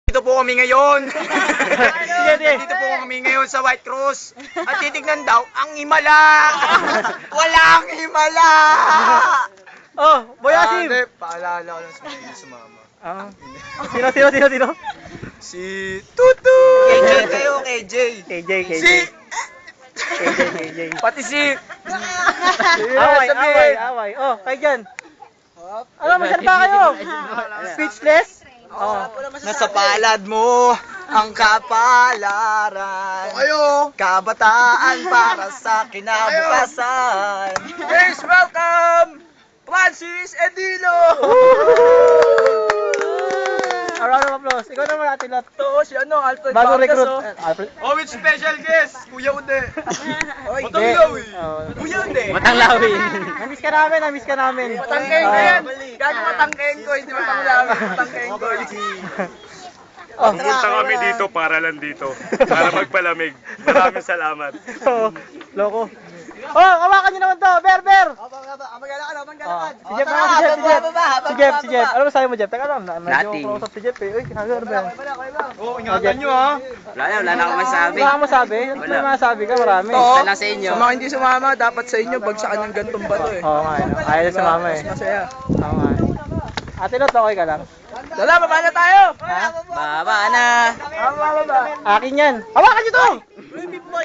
Dito po kami ngayon. Sige, sige. Dito po kami ngayon sa White Cross. At titignan daw ang himala. Walang himala. Oh, Boyasim. Hindi, paalala ko lang sa mga sumama. Sino? Si Tutu. KJ kayo, KJ. KJ. Si... KJ. Pati si... Away. Oh, kayo dyan. Ano, masalita kayo? Speechless? Oh. Nasa palad mo ang kapalaran. Kabataan para sa kinabukasan. Please welcome Francis Edilo. A round of applause. Ikaw naman natin lahat. Ito si Alfred Bagong Vargas, recruit. oh. Alfred. Oh, with special guest, Kuya Ude. Oy, Matanglawi. Kuya Ude. Matanglawi. Namiss ka namin. Matangkeng ko yan. Gago matangkeng ko, hindi matanglawi. Matangkeng ko. Oh. Pumunta kami dito para lang dito. Para magpalamig. Maraming salamat. Oh, loko. Oh, hawakan niyo naman to, Ber. Si Jeff. Si Jeff. Ano masabi mo, Jeff? Teka lang, medyo kausap si Jeff eh. Uy, hagar ba? Oh, ingatan nyo ha. Wala na akong masabi. Wala kang masabi? May masabi ka, marami. Ito, lang sa inyo. sa mga hindi sumama, dapat sa inyo bagsakan ng gantong bato eh. Oo nga, ayaw na sumama eh. Masaya. Oo nga. Ate Lot, okay ka lang? Dala, baba na tayo! Ha? Baba na. Baba. Akin yan. Hawakan niyo to! Yung bimbo,